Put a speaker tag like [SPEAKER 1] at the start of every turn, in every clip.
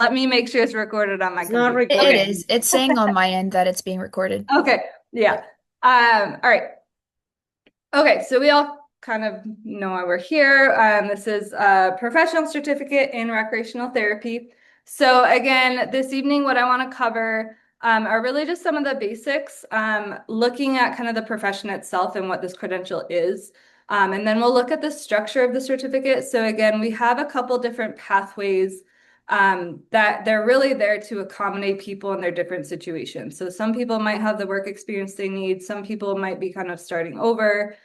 [SPEAKER 1] Let me make sure it's recorded on my
[SPEAKER 2] It's not
[SPEAKER 1] computer.
[SPEAKER 3] It
[SPEAKER 1] Okay.
[SPEAKER 2] recording.
[SPEAKER 3] is. It's saying on my end that it's being recorded.
[SPEAKER 1] Okay. Yeah. All right. Okay, so we all kind of know why we're here. This is a professional certificate in recreational therapy. So again, this evening, what I want to cover are really just some of the basics, looking at kind of the profession itself and what this credential is. And then we'll look at the structure of the certificate. So again, we have a couple different pathways that they're really there to accommodate people in their different situations. So some people might have the work experience they need. Some people might be kind of starting over.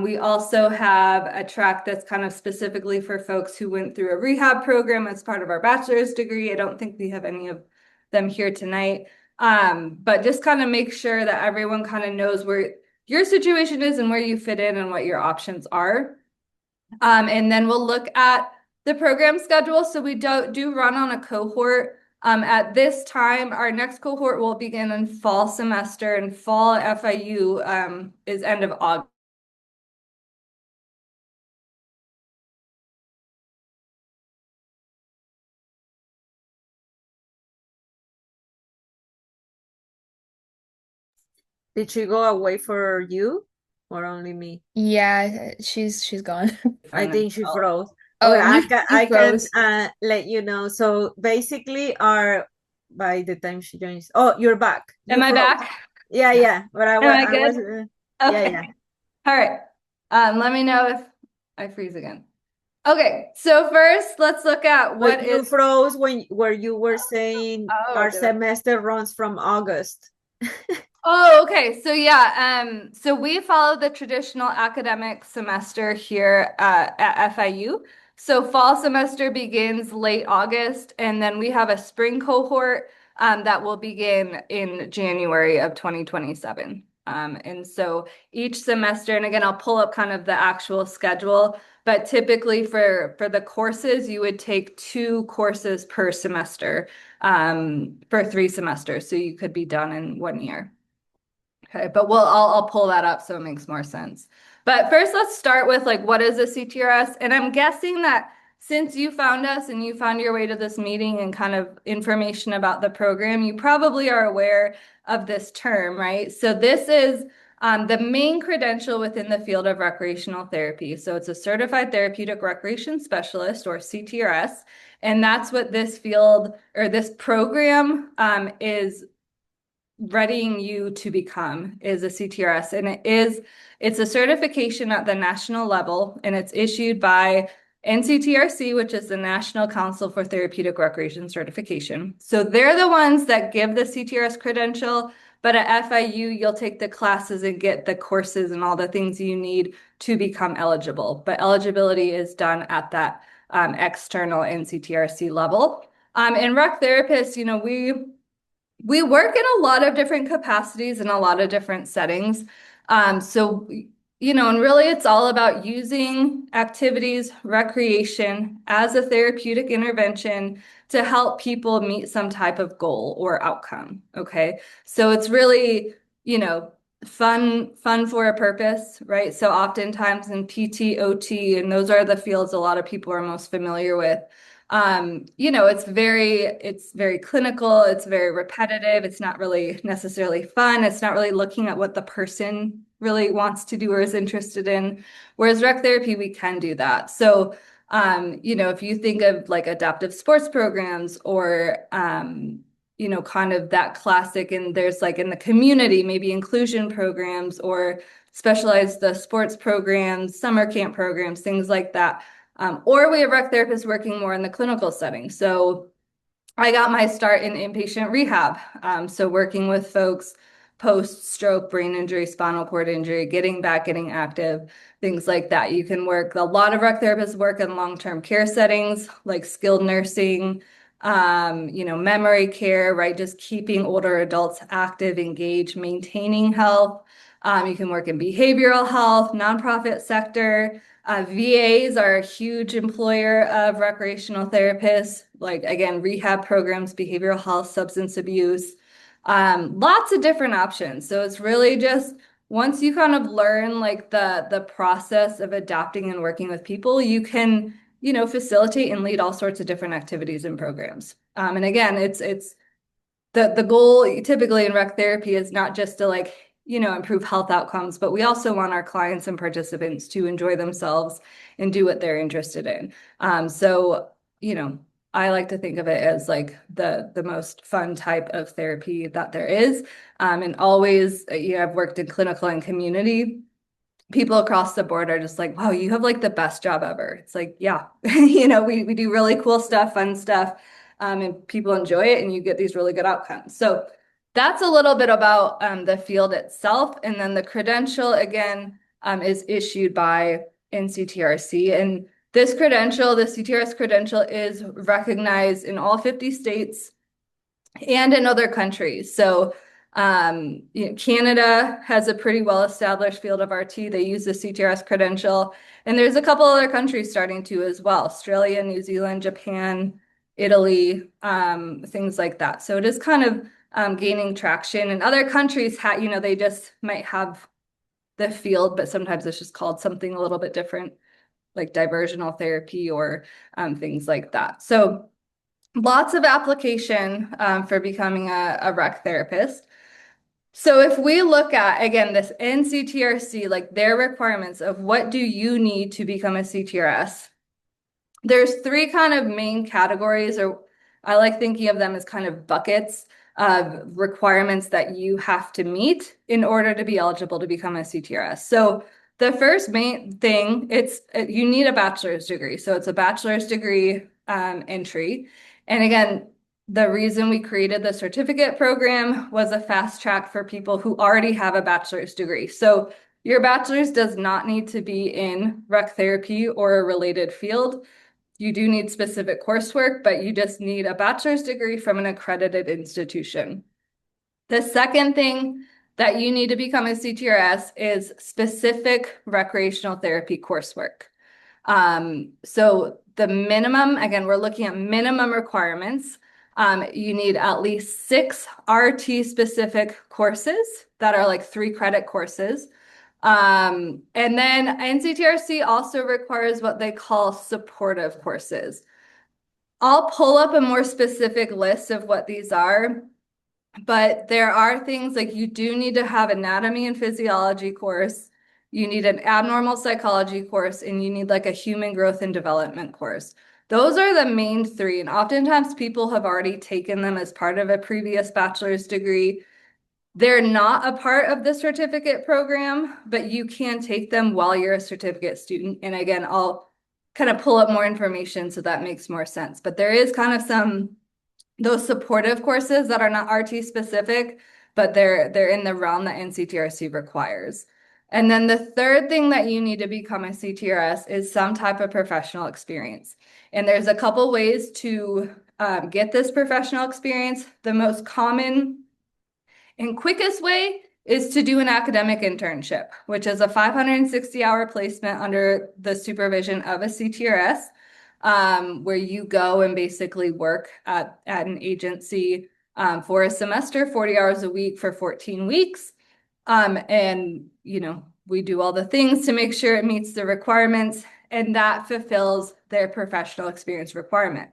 [SPEAKER 1] We also have a track that's kind of specifically for folks who went through a rehab program as part of our bachelor's degree. I don't think we have any of them here tonight. But just kind of make sure that everyone kind of knows where your situation is and where you fit in and what your options are. And then we'll look at the program schedule. So we do run on a cohort. At this time, our next cohort will begin in fall semester, and fall FIU is end of August.
[SPEAKER 2] Did she go away for you or only me?
[SPEAKER 3] Yeah, she's gone.
[SPEAKER 2] I
[SPEAKER 1] Find
[SPEAKER 2] think she
[SPEAKER 1] themselves.
[SPEAKER 2] froze.
[SPEAKER 3] Oh,
[SPEAKER 2] Okay,
[SPEAKER 3] you
[SPEAKER 2] I can
[SPEAKER 3] froze.
[SPEAKER 2] let you know. So basically, our by the time she joins, oh, you're back.
[SPEAKER 1] Am
[SPEAKER 2] You
[SPEAKER 1] I
[SPEAKER 2] froze.
[SPEAKER 1] back?
[SPEAKER 2] Yeah, yeah. But
[SPEAKER 1] Am I
[SPEAKER 2] I was,
[SPEAKER 1] good?
[SPEAKER 2] yeah, yeah.
[SPEAKER 1] Okay. All right. Let me know if I freeze again. Okay, so first let's look at
[SPEAKER 2] But
[SPEAKER 1] what is,
[SPEAKER 2] you froze when where you were saying
[SPEAKER 1] oh,
[SPEAKER 2] our
[SPEAKER 1] did I?
[SPEAKER 2] semester runs from August.
[SPEAKER 1] Oh, okay. So yeah, so we follow the traditional academic semester here at FIU. So fall semester begins late August, and then we have a spring cohort that will begin in January of 2027. And so each semester, and again, I'll pull up kind of the actual schedule, but typically for the courses, you would take two courses per semester for 3 semesters, so you could be done in 1 year. Okay, but I'll pull that up so it makes more sense. But first, let's start with like what is a CTRS? And I'm guessing that since you found us and you found your way to this meeting and kind of information about the program, you probably are aware of this term, right? So this is the main credential within the field of recreational therapy. So it's a certified therapeutic recreation specialist or CTRS. And that's what this field or this program is readying you to become is a CTRS, and it's a certification at the national level, and it's issued by NCTRC, which is the National Council for Therapeutic Recreation Certification. So they're the ones that give the CTRS credential, but at FIU, you'll take the classes and get the courses and all the things you need to become eligible. But eligibility is done at that external NCTRC level. And rec therapists, we work in a lot of different capacities in a lot of different settings. And really it's all about using activities, recreation as a therapeutic intervention to help people meet some type of goal or outcome. Okay. So it's really, you know, fun for a purpose, right? So oftentimes in PT, OT, and those are the fields a lot of people are most familiar with. It's very clinical, it's very repetitive, it's not really necessarily fun, it's not really looking at what the person really wants to do or is interested in. Whereas rec therapy, we can do that. So, if you think of like adaptive sports programs or kind of that classic, and there's like in the community, maybe inclusion programs or specialized the sports programs, summer camp programs, things like that. Or we have rec therapists working more in the clinical setting. So I got my start in inpatient rehab. So working with folks post stroke, brain injury, spinal cord injury, getting back, getting active, things like that. You can work, a lot of rec therapists work in long-term care settings like skilled nursing, memory care, right? Just keeping older adults active, engaged, maintaining health. You can work in behavioral health, nonprofit sector. VAs are a huge employer of recreational therapists, like again, rehab programs, behavioral health, substance abuse, lots of different options. So it's really just once you kind of learn like the process of adapting and working with people, you can facilitate and lead all sorts of different activities and programs. And again, it's the goal typically in rec therapy is not just to improve health outcomes, but we also want our clients and participants to enjoy themselves and do what they're interested in. So, I like to think of it as like the most fun type of therapy that there is. And always, I've worked in clinical and community. People across the board are just like, wow, you have like the best job ever. It's like, yeah, we do really cool stuff, fun stuff, and people enjoy it and you get these really good outcomes. So that's a little bit about the field itself. And then the credential, again, is issued by NCTRC. And this credential, the CTRS credential, is recognized in all 50 states and in other countries. So Canada has a pretty well-established field of RT. They use the CTRS credential. And there's a couple other countries starting to as well. Australia, New Zealand, Japan, Italy, things like that. So it is kind of gaining traction. And other countries, they just might have the field, but sometimes it's just called something a little bit different, like diversional therapy or things like that. So lots of application for becoming a rec therapist. So if we look at, again, this NCTRC, like their requirements of what do you need to become a CTRS, there's three kind of main categories, or I like thinking of them as kind of buckets of requirements that you have to meet in order to be eligible to become a CTRS. So the first main thing, you need a bachelor's degree. So it's a bachelor's degree entry. And again, the reason we created the certificate program was a fast track for people who already have a bachelor's degree. So your bachelor's does not need to be in rec therapy or a related field. You do need specific coursework, but you just need a bachelor's degree from an accredited institution. The second thing that you need to become a CTRS is specific recreational therapy coursework. So the minimum, again, we're looking at minimum requirements. You need at least 6 RT specific courses that are like 3-credit courses. And then NCTRC also requires what they call supportive courses. I'll pull up a more specific list of what these are, but there are things like you do need to have anatomy and physiology course, you need an abnormal psychology course, and you need like a human growth and development course. Those are the main 3, and oftentimes people have already taken them as part of a previous bachelor's degree. They're not a part of the certificate program, but you can take them while you're a certificate student. And again, I'll kind of pull up more information so that makes more sense. But there is kind of those supportive courses that are not RT specific, but they're in the realm that NCTRC requires. And then the third thing that you need to become a CTRS is some type of professional experience. And there's a couple ways to get this professional experience. The most common and quickest way is to do an academic internship, which is a 560-hour placement under the supervision of a CTRS, where you go and basically work at an agency for a semester, 40 hours a week for 14 weeks. And, we do all the things to make sure it meets the requirements, and that fulfills their professional experience requirement.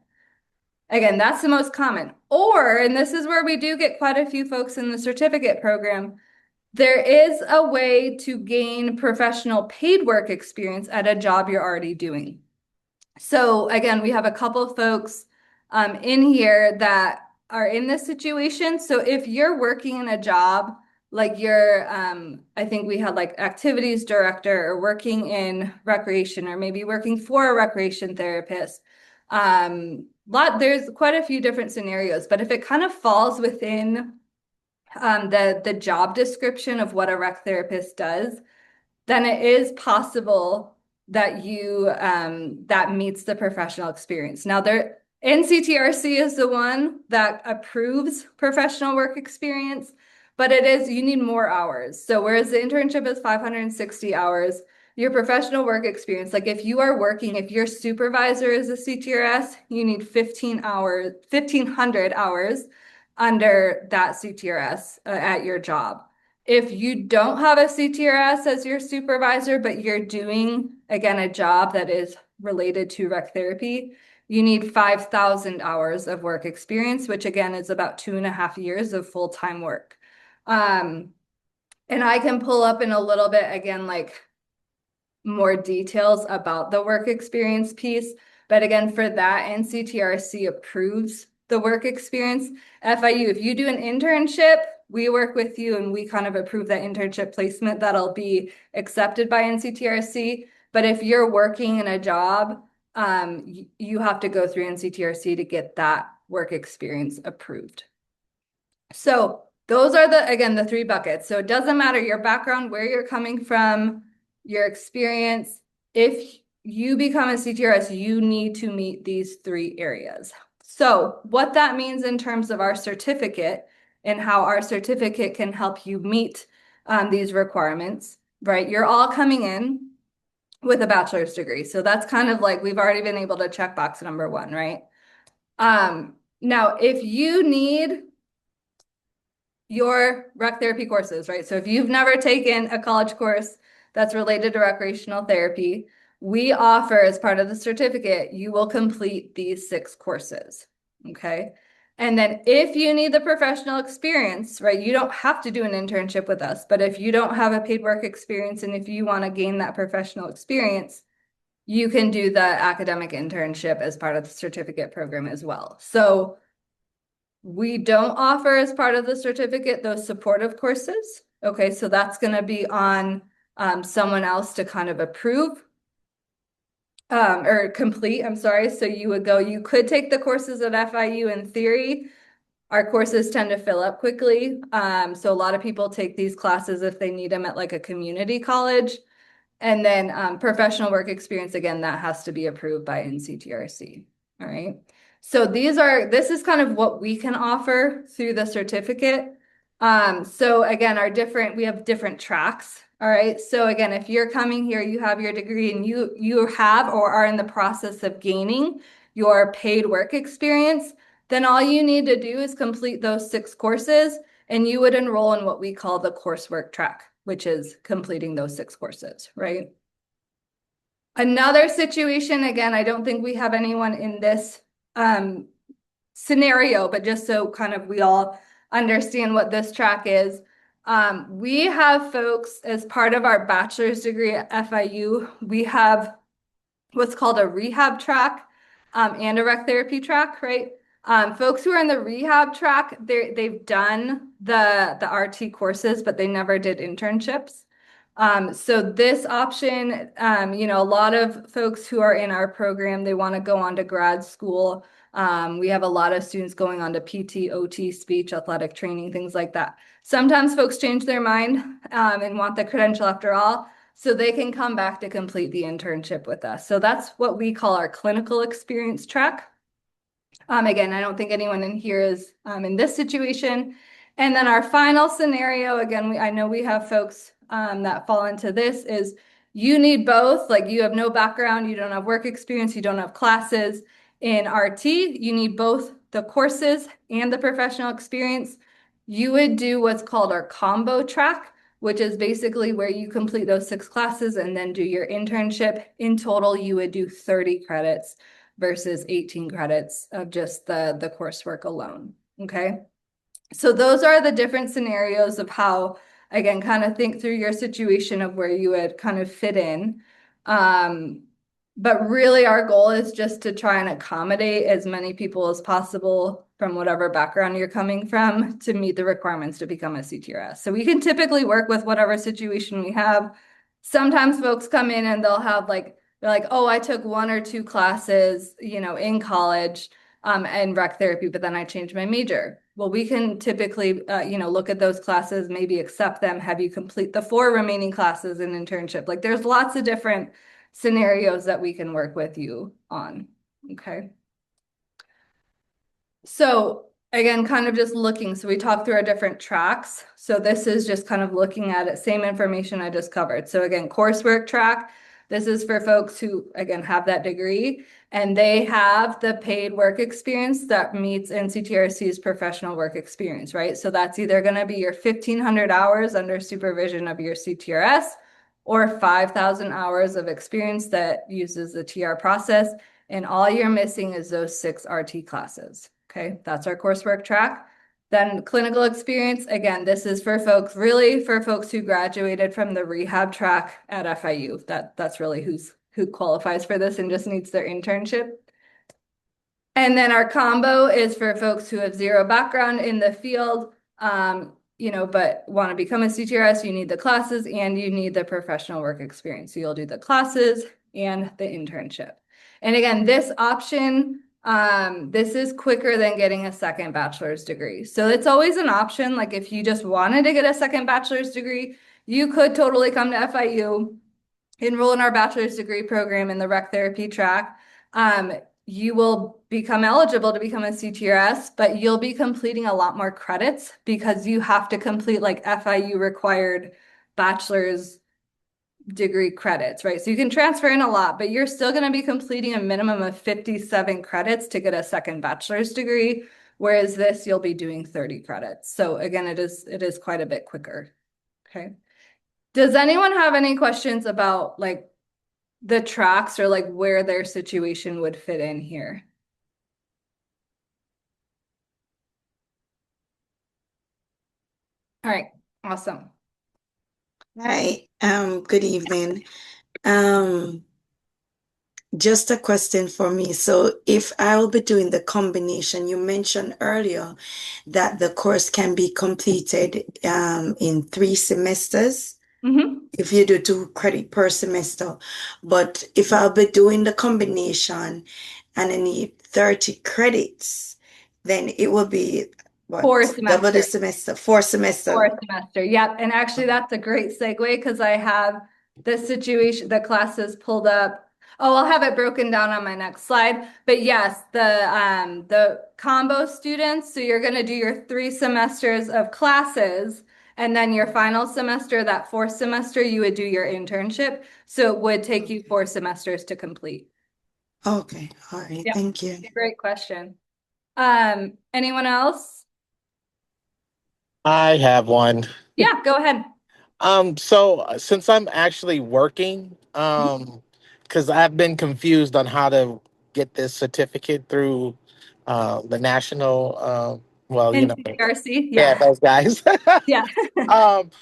[SPEAKER 1] Again, that's the most common. And this is where we do get quite a few folks in the certificate program, there is a way to gain professional paid work experience at a job you're already doing. So again, we have a couple folks in here that are in this situation. So if you're working in a job, like I think we had like activities director or working in recreation, or maybe working for a recreation therapist. There's quite a few different scenarios, but if it kind of falls within the job description of what a rec therapist does, then it is possible that that meets the professional experience. Now, NCTRC is the one that approves professional work experience, but you need more hours. So whereas the internship is 560 hours, your professional work experience, like if your supervisor is a CTRS, you need 1,500 hours under that CTRS at your job. If you don't have a CTRS as your supervisor, but you're doing, again, a job that is related to rec therapy, you need 5,000 hours of work experience, which again is about 2.5 years of full-time work. And I can pull up in a little bit again, like more details about the work experience piece. But again, for that, NCTRC approves the work experience. FIU, if you do an internship, we work with you and we kind of approve that internship placement that'll be accepted by NCTRC. But if you're working in a job, you have to go through NCTRC to get that work experience approved. So those are again, the three buckets. So it doesn't matter your background, where you're coming from, your experience. If you become a CTRS, you need to meet these three areas. So what that means in terms of our certificate and how our certificate can help you meet these requirements, right? You're all coming in with a bachelor's degree. So that's kind of like we've already been able to check box number one, right? Now, if you need your rec therapy courses, right? So if you've never taken a college course that's related to recreational therapy, we offer as part of the certificate, you will complete these 6 courses, okay? And then if you need the professional experience, right, you don't have to do an internship with us, but if you don't have a paid work experience and if you want to gain that professional experience, you can do the academic internship as part of the certificate program as well. So we don't offer as part of the certificate those supportive courses. Okay, so that's going to be on someone else to kind of approve or complete, I'm sorry. So you could take the courses at FIU in theory. Our courses tend to fill up quickly. So a lot of people take these classes if they need them at like a community college. And then professional work experience, again, that has to be approved by NCTRC. All right. So this is kind of what we can offer through the certificate. So again, we have different tracks. All right. So again, if you're coming here, you have your degree and you have or are in the process of gaining your paid work experience, then all you need to do is complete those 6 courses and you would enroll in what we call the coursework track, which is completing those 6 courses, right? Another situation, again, I don't think we have anyone in this scenario, but just so kind of we all understand what this track is. We have folks as part of our bachelor's degree at FIU, we have what's called a rehab track and a rec therapy track, right? Folks who are in the rehab track, they've done the RT courses, but they never did internships. So this option, a lot of folks who are in our program, they want to go on to grad school. We have a lot of students going on to PT, OT, speech, athletic training, things like that. Sometimes folks change their mind and want the credential after all, so they can come back to complete the internship with us. So that's what we call our clinical experience track. Again, I don't think anyone in here is in this situation. And then our final scenario, again, I know we have folks that fall into this is you need both, like you have no background, you don't have work experience, you don't have classes in RT, you need both the courses and the professional experience. You would do what's called our combo track, which is basically where you complete those 6 classes and then do your internship. In total, you would do 30 credits versus 18 credits of just the coursework alone, okay? So those are the different scenarios of how, again, kind of think through your situation of where you would kind of fit in. But really our goal is just to try and accommodate as many people as possible from whatever background you're coming from to meet the requirements to become a CTRS. So we can typically work with whatever situation we have. Sometimes folks come in and they'll have they're like, oh, I took 1 or 2 classes, in college and rec therapy, but then I changed my major. Well, we can typically, look at those classes, maybe accept them, have you complete the 4 remaining classes in internship. Like there's lots of different scenarios that we can work with you on, okay? So again, kind of just looking, so we talked through our different tracks. So this is just kind of looking at it, same information I just covered. So again, coursework track, this is for folks who, again, have that degree and they have the paid work experience that meets NCTRC's professional work experience, right? So that's either going to be your 1,500 hours under supervision of your CTRS, or 5,000 hours of experience that uses the TR process. And all you're missing is those 6 RT classes. Okay, that's our coursework track. Then clinical experience, again, this is for folks, really for folks who graduated from the rehab track at FIU. That's really who qualifies for this and just needs their internship. And then our combo is for folks who have zero background in the field, but want to become a CTRS, you need the classes and you need the professional work experience. So you'll do the classes and the internship. And again, this option, this is quicker than getting a second bachelor's degree. So it's always an option. Like if you just wanted to get a second bachelor's degree, you could totally come to FIU, enroll in our bachelor's degree program in the rec therapy track. You will become eligible to become a CTRS, but you'll be completing a lot more credits because you have to complete like FIU required bachelor's degree credits, right? So you can transfer in a lot, but you're still going to be completing a minimum of 57 credits to get a second bachelor's degree, whereas this you'll be doing 30 credits. So again, it is quite a bit quicker. Okay. Does anyone have any questions about like the tracks or like where their situation would fit in here? All right, awesome.
[SPEAKER 4] Hi, good evening. Um, just a question for me. So if I'll be doing the combination, you mentioned earlier that the course can be completed in 3 semesters if you do 2 credit per semester. But if I'll be doing the combination and I need 30 credits, then it will be what?
[SPEAKER 1] 4
[SPEAKER 4] Double the
[SPEAKER 1] semesters.
[SPEAKER 4] semester, 4 semester.
[SPEAKER 1] Fourth semester. Yep. And actually, that's a great segue because I have the situation, the classes pulled up. Oh, I'll have it broken down on my next slide. But yes, the combo students, so you're going to do your 3 semesters of classes, and then your final semester, that 4th semester, you would do your internship. So it would take you 4 semesters to complete.
[SPEAKER 4] Okay, all right,
[SPEAKER 1] Yep.
[SPEAKER 4] thank you.
[SPEAKER 1] Great question. Anyone else?
[SPEAKER 5] I have one.
[SPEAKER 1] Yeah, go ahead.
[SPEAKER 5] So since I'm actually working, because I've been confused on how to get this certificate through the national,
[SPEAKER 1] NCRC,
[SPEAKER 5] yeah,
[SPEAKER 1] yeah.
[SPEAKER 5] those guys.
[SPEAKER 1] Yeah.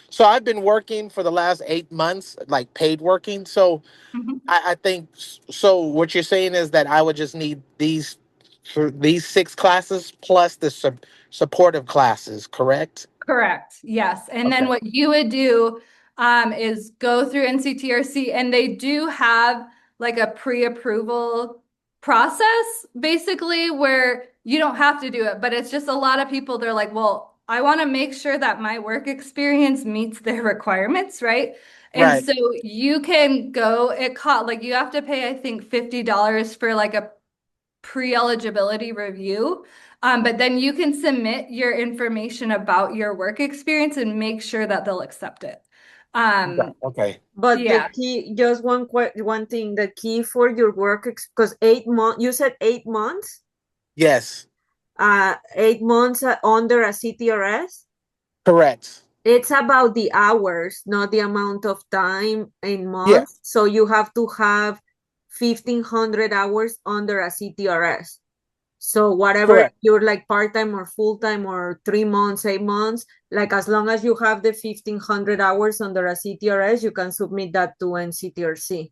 [SPEAKER 5] So I've been working for the last 8 months, like paid working. So
[SPEAKER 1] Mhm.
[SPEAKER 5] I think so. What you're saying is that I would just need these for these 6 classes plus the supportive classes, correct?
[SPEAKER 1] Correct. Yes. And then
[SPEAKER 5] Okay.
[SPEAKER 1] what you would do is go through NCTRC, and they do have like a pre-approval process basically where you don't have to do it, but it's just a lot of people, they're like, well, I want to make sure that my work experience meets their requirements, right? And
[SPEAKER 5] Right.
[SPEAKER 1] so you can go, it cost like you have to pay, I think, $50 for like a pre-eligibility review. But then you can submit your information about your work experience and make sure that they'll accept it.
[SPEAKER 5] Okay.
[SPEAKER 2] But the
[SPEAKER 1] Yeah,
[SPEAKER 2] key, just one thing, the key for your work, because 8 months, you said 8 months,
[SPEAKER 5] Yes.
[SPEAKER 2] 8 months under a CTRS.
[SPEAKER 5] Correct.
[SPEAKER 2] It's about the hours, not the amount of time in
[SPEAKER 5] Yeah.
[SPEAKER 2] months. So you have to have 1,500 hours under a CTRS. So whatever
[SPEAKER 5] Correct.
[SPEAKER 2] you're like part-time or full-time or 3 months, 8 months, like as long as you have the 1,500 hours under a CTRS, you can submit that to NCTRC.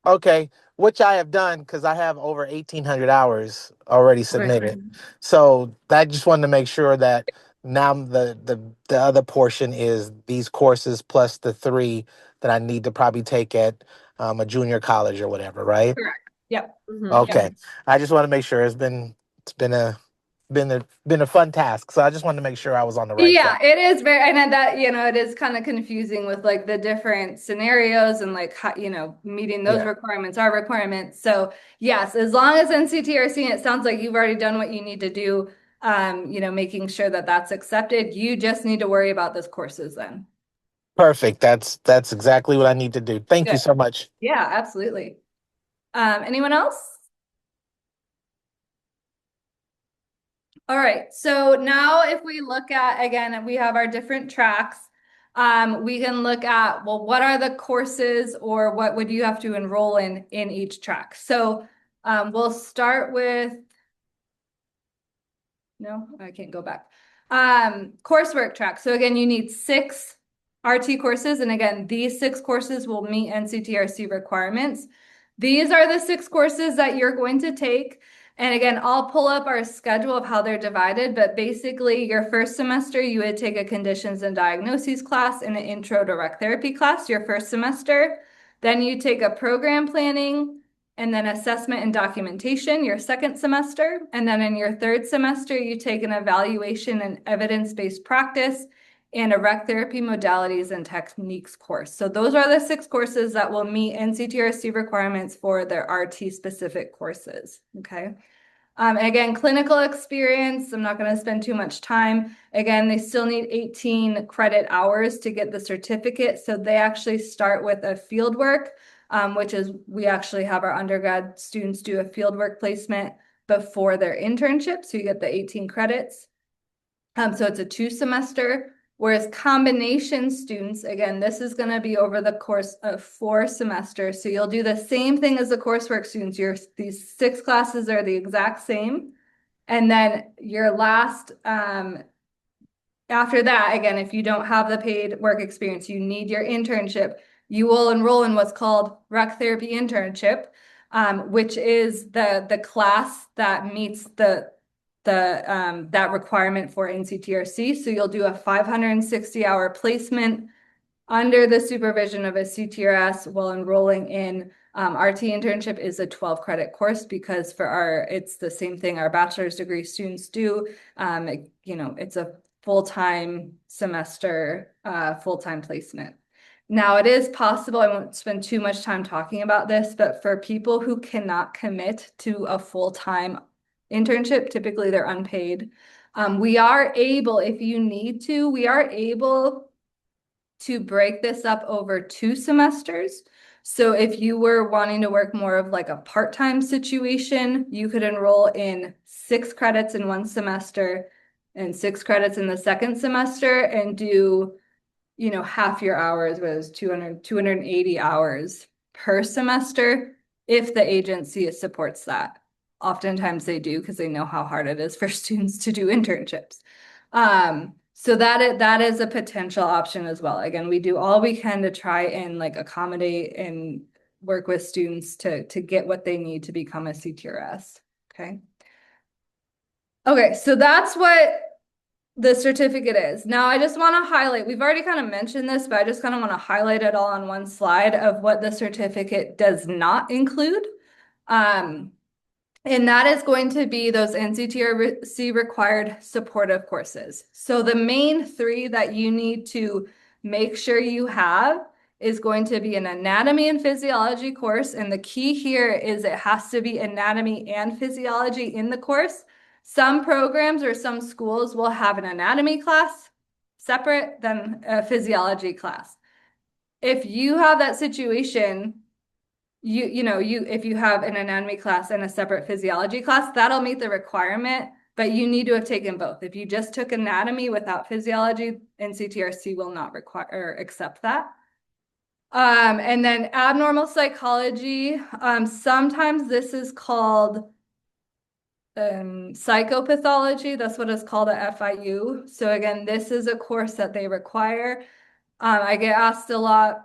[SPEAKER 5] Okay. Which I have done because I have over 1,800 hours already
[SPEAKER 2] Okay.
[SPEAKER 5] submitted. So I just wanted to make sure that now the other portion is these courses plus the 3 that I need to probably take at a junior college or whatever, right?
[SPEAKER 1] correct. Yep.
[SPEAKER 2] Mhm.
[SPEAKER 1] Yep.
[SPEAKER 5] Okay. I just want to make sure it's been a fun task. So I just wanted to make sure I was on the right
[SPEAKER 1] Yeah,
[SPEAKER 5] track.
[SPEAKER 1] it is very, and that, it is kind of confusing with like the different scenarios and like, how, meeting those
[SPEAKER 5] Yeah.
[SPEAKER 1] requirements, our requirements. So yes, as long as NCTRC, and it sounds like you've already done what you need to do, making sure that that's accepted, you just need to worry about those courses then.
[SPEAKER 5] Perfect. That's exactly what I need to do. Thank you
[SPEAKER 1] Good.
[SPEAKER 5] so much.
[SPEAKER 1] Yeah, absolutely. Anyone else? All right, so now if we look at, again, we have our different tracks. We can look at, well, what are the courses or what would you have to enroll in each track? So we'll start with, no, I can't go back. Coursework track. So again, you need 6 RT courses. And again, these 6 courses will meet NCTRC requirements. These are the 6 courses that you're going to take. And again, I'll pull up our schedule of how they're divided, but basically your first semester, you would take a conditions and diagnoses class and an intro to rec therapy class your first semester. Then you take a program planning and then assessment and documentation your second semester. And then in your third semester, you take an evaluation and evidence-based practice and a rec therapy modalities and techniques course. So those are the 6 courses that will meet NCTRC requirements for their RT specific courses, okay? Again, clinical experience, I'm not going to spend too much time. Again, they still need 18 credit hours to get the certificate. So they actually start with a field work, which is we actually have our undergrad students do a field work placement before their internship. So you get the 18 credits. So it's a 2-semester. Whereas combination students, again, this is going to be over the course of 4 semesters. So you'll do the same thing as the coursework students. These 6 classes are the exact same. And then your last, after that, again, if you don't have the paid work experience, you need your internship, you will enroll in what's called rec therapy internship, which is the class that meets that requirement for NCTRC. So you'll do a 560-hour placement under the supervision of a CTRS while enrolling in RT internship is a 12-credit course because it's the same thing our bachelor's degree students do. It's a full-time semester, full-time placement. Now, it is possible, I won't spend too much time talking about this, but for people who cannot commit to a full-time internship, typically they're unpaid. We are able, if you need to, we are able to break this up over 2 semesters. So if you were wanting to work more of like a part-time situation, you could enroll in 6 credits in 1 semester and 6 credits in the second semester and do, half your hours was 280 hours per semester if the agency supports that. Oftentimes they do because they know how hard it is for students to do internships. So that is a potential option as well. Again, we do all we can to try and like accommodate and work with students to get what they need to become a CTRS. Okay. Okay, so that's what the certificate is. Now, I just want to highlight, we've already kind of mentioned this, but I just kind of want to highlight it all on one slide of what the certificate does not include. And that is going to be those NCTRC required supportive courses. So the main 3 that you need to make sure you have is going to be an anatomy and physiology course. And the key here is it has to be anatomy and physiology in the course. Some programs or some schools will have an anatomy class separate than a physiology class. If you have that situation, if you have an anatomy class and a separate physiology class, that'll meet the requirement, but you need to have taken both. If you just took anatomy without physiology, NCTRC will not require or accept that. And then abnormal psychology, sometimes this is called psychopathology. That's what it's called at FIU. So again, this is a course that they require. I get asked a lot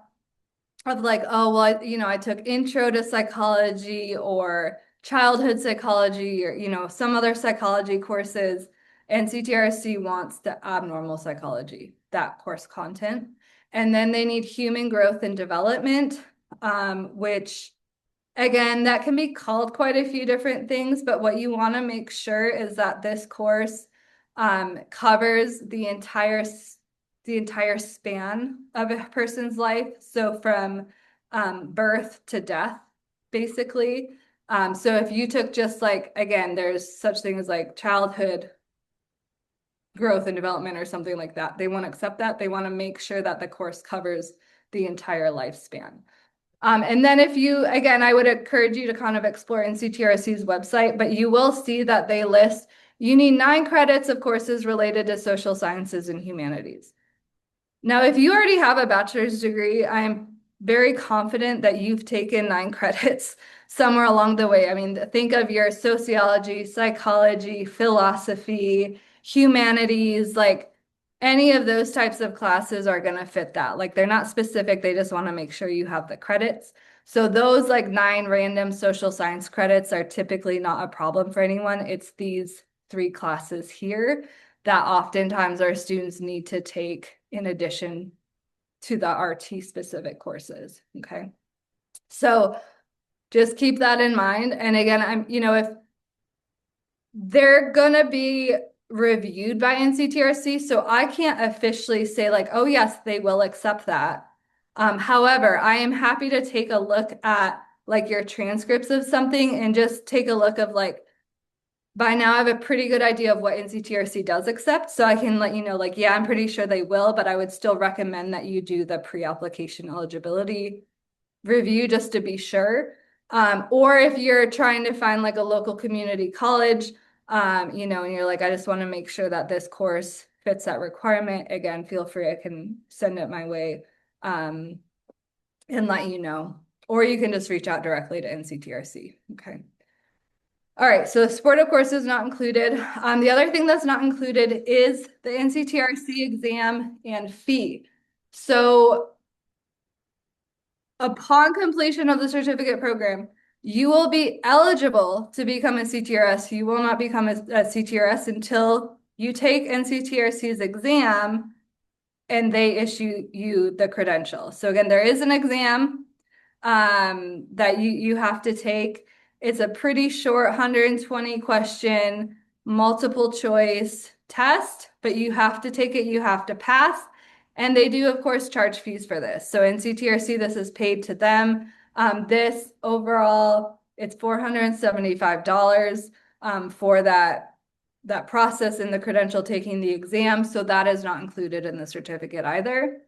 [SPEAKER 1] of like, oh, well, I took intro to psychology or childhood psychology or, some other psychology courses. And CTRC wants the abnormal psychology, that course content. And then they need human growth and development, which again, that can be called quite a few different things, but what you want to make sure is that this course covers the entire span of a person's life. So from birth to death, basically. So if you took just like, again, there's such thing as like childhood growth and development or something like that. They won't accept that. They want to make sure that the course covers the entire lifespan. And then again, I would encourage you to kind of explore NCTRC's website, but you will see that they list, you need 9 credits of courses related to social sciences and humanities. Now, if you already have a bachelor's degree, I'm very confident that you've taken 9 credits somewhere along the way. I mean, think of your sociology, psychology, philosophy, humanities, like any of those types of classes are going to fit that. Like they're not specific, they just want to make sure you have the credits. So those like 9 random social science credits are typically not a problem for anyone. It's these 3 classes here that oftentimes our students need to take in addition to the RT specific courses. Okay. So just keep that in mind. And again, if they're gonna be reviewed by NCTRC, so I can't officially say like, oh yes, they will accept that. However, I am happy to take a look at like your transcripts of something and just take a look of like, by now I have a pretty good idea of what NCTRC does accept, so I can let you know, like, yeah, I'm pretty sure they will, but I would still recommend that you do the pre-application eligibility review just to be sure. Or if you're trying to find like a local community college, and you're like, I just want to make sure that this course fits that requirement, again, feel free, I can send it my way, and let you know. Or you can just reach out directly to NCTRC, okay? All right, so the supportive course is not included. The other thing that's not included is the NCTRC exam and fee. So upon completion of the certificate program, you will be eligible to become a CTRS. You will not become a CTRS until you take NCTRC's exam and they issue you the credential. So again, there is an exam that you have to take. It's a pretty short 120 question multiple choice test, but you have to take it, you have to pass. And they do, of course, charge fees for this. So in CTRC, this is paid to them. This overall, it's $475 for that process in the credential taking the exam. So that is not included in the certificate either.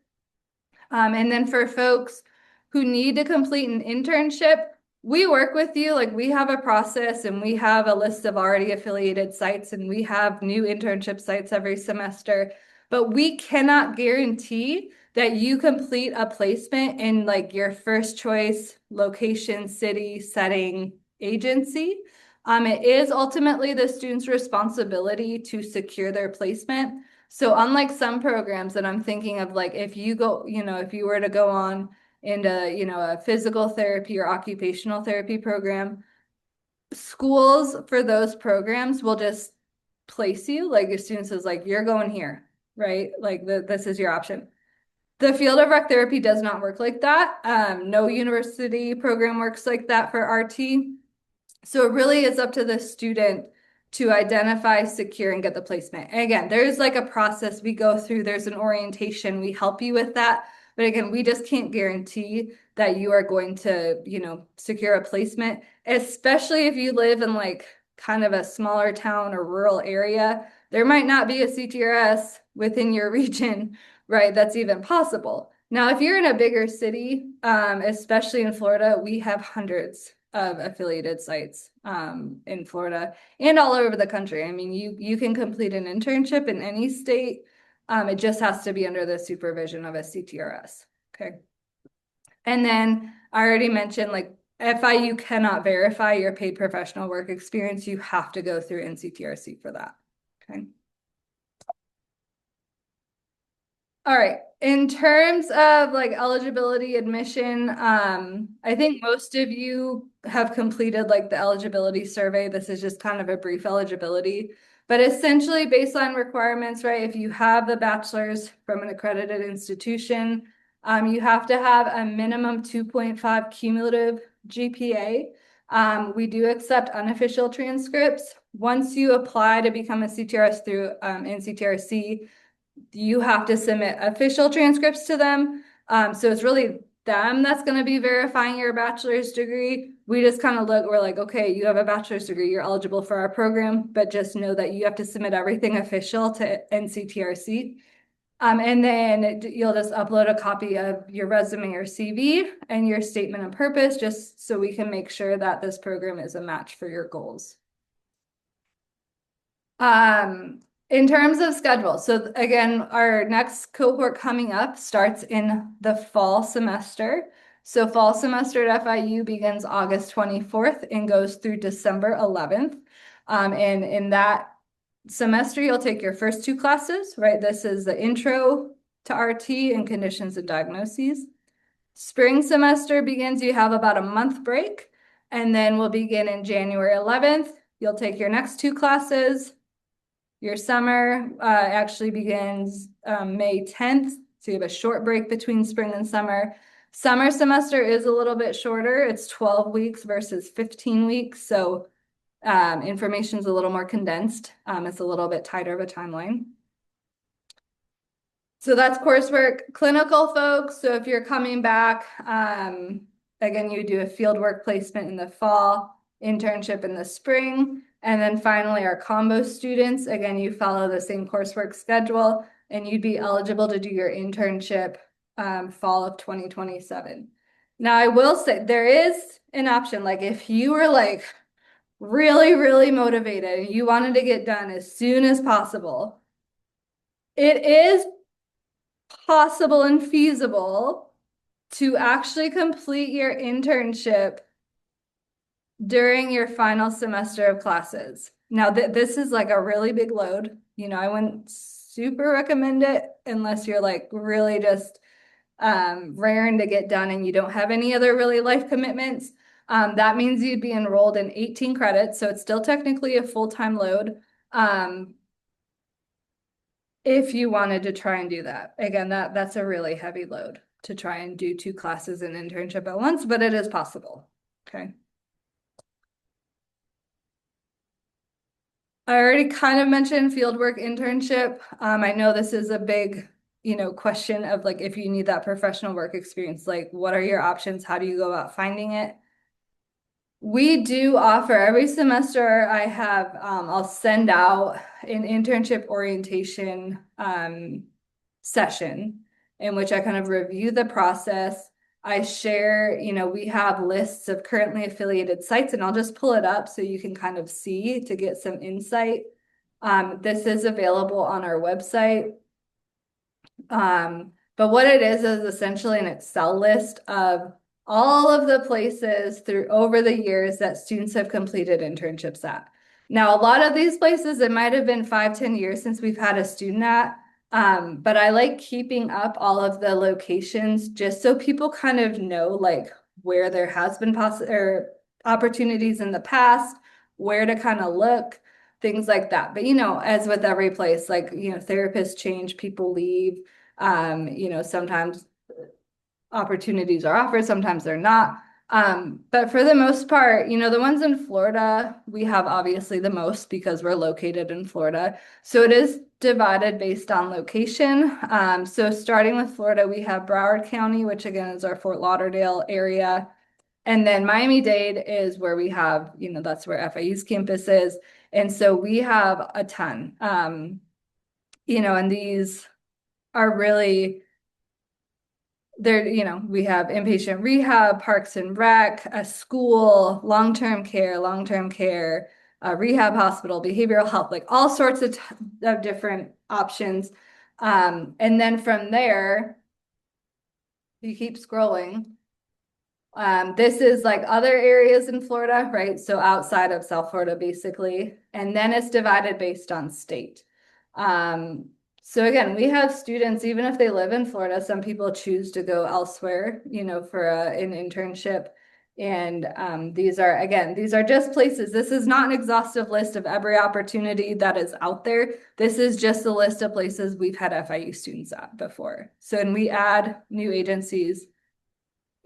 [SPEAKER 1] And then for folks who need to complete an internship, we work with you. Like we have a process and we have a list of already affiliated sites and we have new internship sites every semester, but we cannot guarantee that you complete a placement in like your first choice location, city, setting, agency. It is ultimately the student's responsibility to secure their placement. So unlike some programs that I'm thinking of, like if you go, if you were to go on into, a physical therapy or occupational therapy program, schools for those programs will just place you, like your student says, like, you're going here, right? Like this is your option. The field of rec therapy does not work like that. No university program works like that for RT. So it really is up to the student to identify, secure, and get the placement. And again, there's like a process we go through. There's an orientation. We help you with that. But again, we just can't guarantee that you are going to, secure a placement, especially if you live in like kind of a smaller town or rural area. There might not be a CTRS within your region, right? That's even possible. Now, if you're in a bigger city, especially in Florida, we have hundreds of affiliated sites in Florida and all over the country. I mean, you can complete an internship in any state. It just has to be under the supervision of a CTRS. Okay. And then I already mentioned like FIU cannot verify your paid professional work experience. You have to go through NCTRC for that. Okay. All right. In terms of like eligibility admission, I think most of you have completed like the eligibility survey. This is just kind of a brief eligibility, but essentially baseline requirements, right? If you have a bachelor's from an accredited institution, you have to have a minimum 2.5 cumulative GPA. We do accept unofficial transcripts. Once you apply to become a CTRS through NCTRC, you have to submit official transcripts to them. So it's really them that's going to be verifying your bachelor's degree. We just kind of we're like, okay, you have a bachelor's degree, you're eligible for our program, but just know that you have to submit everything official to NCTRC. And then you'll just upload a copy of your resume or CV and your statement of purpose, just so we can make sure that this program is a match for your goals. In terms of schedule, so again, our next cohort coming up starts in the fall semester. So fall semester at FIU begins August 24th and goes through December 11th. And in that semester, you'll take your first two classes, right? This is the intro to RT and conditions and diagnoses. Spring semester begins, you have about a month break, and then we'll begin in January 11th. You'll take your next two classes. Your summer actually begins May 10th, so you have a short break between spring and summer. Summer semester is a little bit shorter. It's 12 weeks versus 15 weeks, so information is a little more condensed. It's a little bit tighter of a timeline. So that's coursework. Clinical folks, so if you're coming back, again, you do a field work placement in the fall, internship in the spring, and then finally our combo students, again, you follow the same coursework schedule and you'd be eligible to do your internship fall of 2027. Now I will say there is an option, like if you were like really, really motivated and you wanted to get done as soon as possible, it is possible and feasible to actually complete your internship during your final semester of classes. Now, this is like a really big load. You know, I wouldn't super recommend it unless you're like really just raring to get done and you don't have any other really life commitments. That means you'd be enrolled in 18 credits, so it's still technically a full-time load. If you wanted to try and do that. Again, that's a really heavy load to try and do two classes and internship at once, but it is possible. Okay. I already kind of mentioned fieldwork internship. I know this is a big, question of like if you need that professional work experience, like what are your options? How do you go about finding it? We do offer every semester. I'll send out an internship orientation session in which I kind of review the process. I share, we have lists of currently affiliated sites, and I'll just pull it up so you can kind of see to get some insight. This is available on our website. But what it is essentially an Excel list of all of the places through over the years that students have completed internships at. Now, a lot of these places, it might have been 5-10 years since we've had a student at, but I like keeping up all of the locations just so people kind of know like where there has been or opportunities in the past, where to kind of look, things like that. But as with every place, like therapists change, people leave. Sometimes opportunities are offered, sometimes they're not. But for the most part, the ones in Florida, we have obviously the most because we're located in Florida. So it is divided based on location. So starting with Florida, we have Broward County, which again is our Fort Lauderdale area. And then Miami-Dade is where we have, that's where FIU's campus is. And so we have a ton, and these are really there, we have inpatient rehab, parks and rec, a school, long-term care, rehab hospital, behavioral health, like all sorts of different options. And then from there, you keep scrolling. This is like other areas in Florida, right? So outside of South Florida, basically. And then it's divided based on state. So again, we have students, even if they live in Florida, some people choose to go elsewhere, for an internship. And these are just places. This is not an exhaustive list of every opportunity that is out there. This is just a list of places we've had FIU students at before. So, and we add new agencies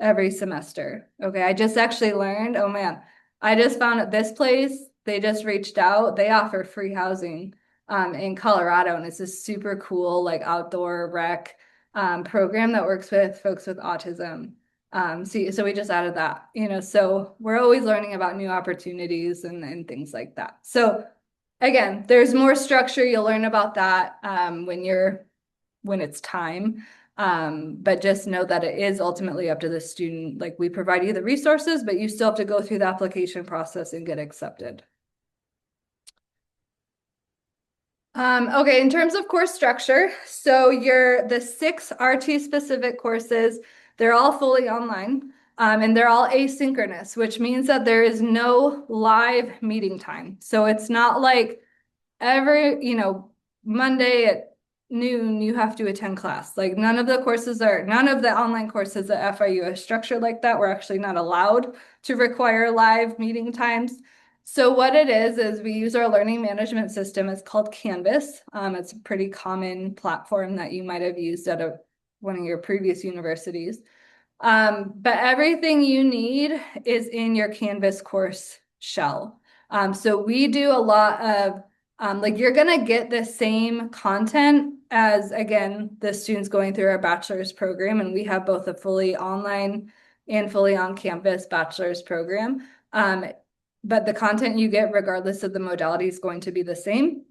[SPEAKER 1] every semester. Okay, I just actually learned, oh man, I just found at this place, they just reached out, they offer free housing in Colorado, and it's a super cool like outdoor rec program that works with folks with autism. So we just added that, so we're always learning about new opportunities and things like that. So again, there's more structure. You'll learn about that when it's time. But just know that it is ultimately up to the student. Like we provide you the resources, but you still have to go through the application process and get accepted. Okay, in terms of course structure, so the 6 RT specific courses, they're all fully online, and they're all asynchronous, which means that there is no live meeting time. So it's not like every, Monday at noon you have to attend class. Like none of the online courses at FIU are structured like that. We're actually not allowed to require live meeting times. So what it is we use our learning management system. It's called Canvas. It's a pretty common platform that you might have used at one of your previous universities. But everything you need is in your Canvas course shell. So we do a lot of like you're gonna get the same content as again the students going through our bachelor's program, and we have both a fully online and fully on campus bachelor's program. But the content you get, regardless of the modality, is going to be the same.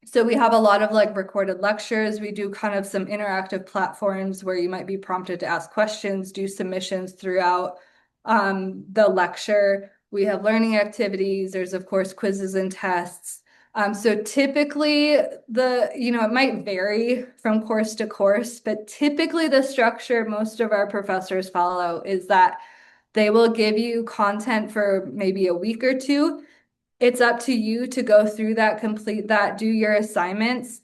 [SPEAKER 1] So we have a lot of like recorded lectures. We do kind of some interactive platforms where you might be prompted to ask questions, do submissions throughout the lecture. We have learning activities. There's of course quizzes and tests. So typically it might vary from course to course, but typically the structure most of our professors follow is that they will give you content for maybe a week or two. It's up to you to go through that, complete that, do your assignments.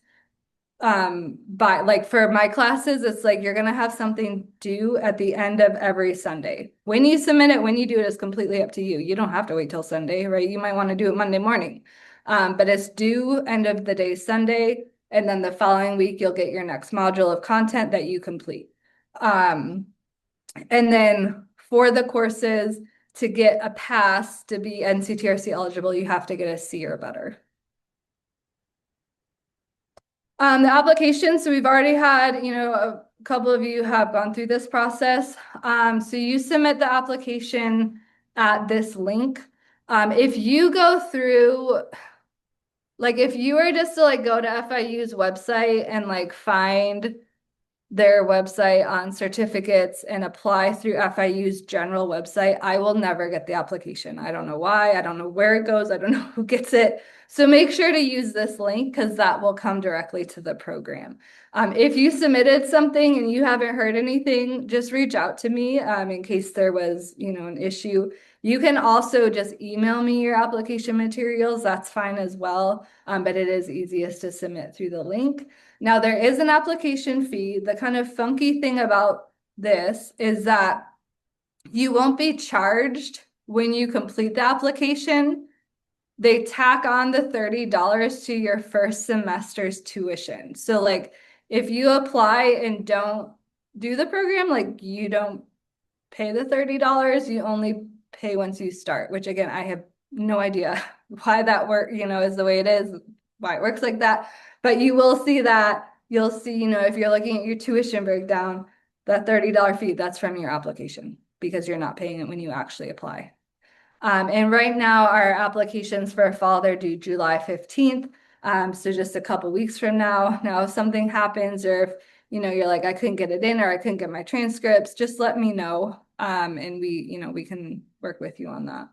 [SPEAKER 1] But like for my classes, it's like you're gonna have something due at the end of every Sunday. When you submit it, when you do it is completely up to you. You don't have to wait till Sunday, right? You might want to do it Monday morning. But it's due end of the day Sunday, and then the following week you'll get your next module of content that you complete. And then for the courses, to get a pass to be NCTRC eligible, you have to get a C or better. The application, so we've already had, a couple of you have gone through this process. So you submit the application at this link. If you go through, like if you were just to like go to FIU's website and like find their website on certificates and apply through FIU's general website, I will never get the application. I don't know why. I don't know where it goes. I don't know who gets it. So make sure to use this link because that will come directly to the program. If you submitted something and you haven't heard anything, just reach out to me in case there was, an issue. You can also just email me your application materials. That's fine as well. But it is easiest to submit through the link. Now, there is an application fee. The kind of funky thing about this is that you won't be charged when you complete the application. They tack on the $30 to your first semester's tuition. So, like, if you apply and don't do the program, like, you don't pay the $30. You only pay once you start, which again, I have no idea why that is the way it is, why it works like that. But you will see that, you'll see, if you're looking at your tuition breakdown, that $30 fee, that's from your application because you're not paying it when you actually apply. And right now our applications for fall, they're due July 15th. So just a couple weeks from now. Now, if something happens or if, you're like, I couldn't get it in or I couldn't get my transcripts, just let me know. And we can work with you on that.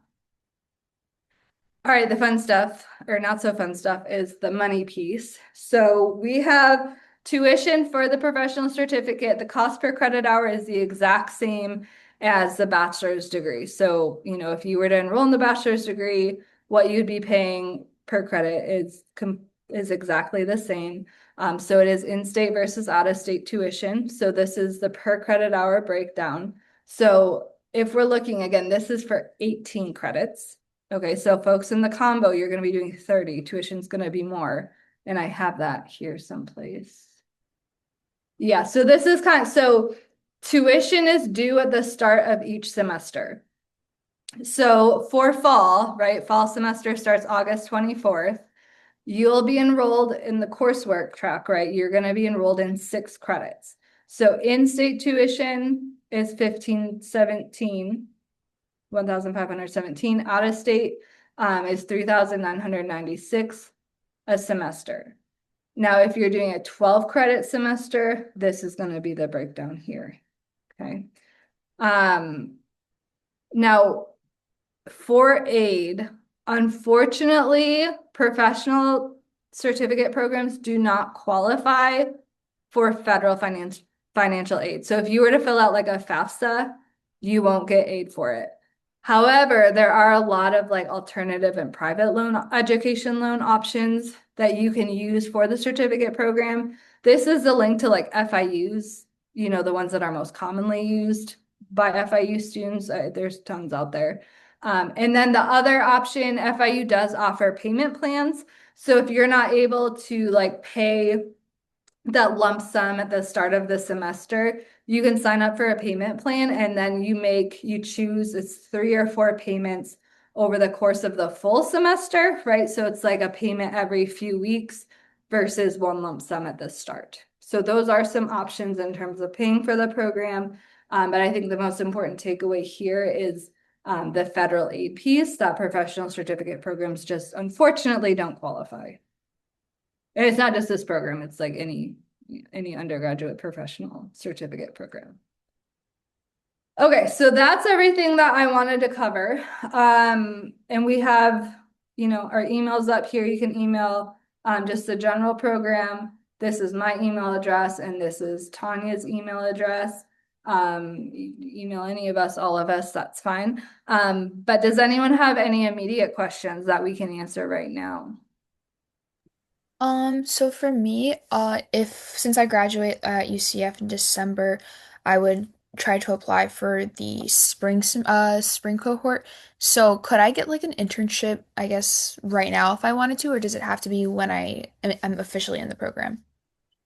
[SPEAKER 1] All right, the fun stuff, or not so fun stuff, is the money piece. So we have tuition for the professional certificate. The cost per credit hour is the exact same as the bachelor's degree. So, if you were to enroll in the bachelor's degree, what you'd be paying per credit is exactly the same. So it is in-state versus out-of-state tuition. So this is the per credit hour breakdown. So if we're looking again, this is for 18 credits. Okay, so folks in the combo, you're going to be doing 30. Tuition's going to be more. And I have that here someplace. Yeah, so this is so tuition is due at the start of each semester. So for fall, right, fall semester starts August 24th. You'll be enrolled in the coursework track, right? You're going to be enrolled in 6 credits. So in-state tuition is 1,517. Out of state is 3,996 a semester. Now, if you're doing a 12 credit semester, this is going to be the breakdown here. Okay. Now, for aid, unfortunately, professional certificate programs do not qualify for federal financial aid. So if you were to fill out like a FAFSA, you won't get aid for it. However, there are a lot of like alternative and private education loan options that you can use for the certificate program. This is the link to like FIUs, the ones that are most commonly used by FIU students. There's tons out there. And then the other option, FIU does offer payment plans. So if you're not able to like pay that lump sum at the start of the semester, you can sign up for a payment plan and then you choose it's 3 or 4 payments over the course of the full semester, right? So it's like a payment every few weeks versus one lump sum at the start. So those are some options in terms of paying for the program. But I think the most important takeaway here is the federal aid piece that professional certificate programs just unfortunately don't qualify. And it's not just this program, it's like any undergraduate professional certificate program. Okay, so that's everything that I wanted to cover. And we have, our emails up here. You can email just the general program. This is my email address, and this is Tanya's email address. Email any of us, all of us, that's fine. But does anyone have any immediate questions that we can answer right now?
[SPEAKER 3] So for me, if since I graduate at UCF in December, I would try to apply for the spring cohort. So could I get like an internship, I guess, right now if I wanted to, or does it have to be when I'm officially in the program?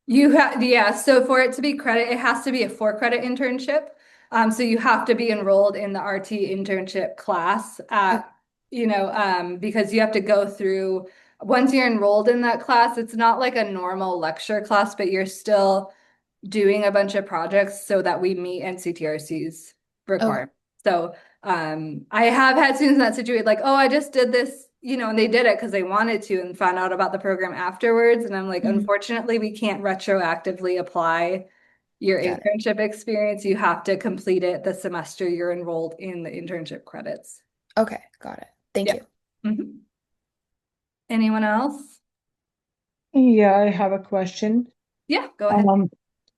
[SPEAKER 1] Yeah, so for it to be credit, it has to be a 4 credit internship. So you have to be enrolled in the RT internship class
[SPEAKER 3] Oh,
[SPEAKER 1] because you have to go through, once you're enrolled in that class, it's not like a normal lecture class, but you're still doing a bunch of projects so that we meet NCTRC's
[SPEAKER 3] okay.
[SPEAKER 1] requirements. So I have had students in that situation like, oh, I just did this, and they did it because they wanted to and found out about the program afterwards. And I'm like,
[SPEAKER 3] Mhm.
[SPEAKER 1] unfortunately, we can't retroactively apply your
[SPEAKER 3] Got it.
[SPEAKER 1] internship experience. You have to complete it the semester you're enrolled in the internship credits.
[SPEAKER 3] Okay, got it. Thank
[SPEAKER 1] Yeah.
[SPEAKER 3] you.
[SPEAKER 1] Mhm. Anyone else?
[SPEAKER 6] Yeah, I have a question.
[SPEAKER 1] Yeah, go ahead.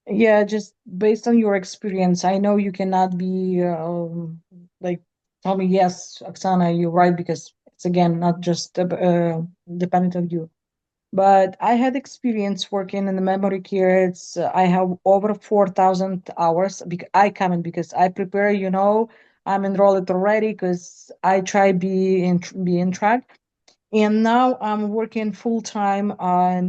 [SPEAKER 6] Yeah, just based on your experience, I know you cannot be like tell me yes, Oksana, you're right because it's again not just dependent on you. But I had experience working in the memory care. I have over 4,000 hours. I come in because I prepare. I'm enrolled already because I try be in track. And now I'm working full time on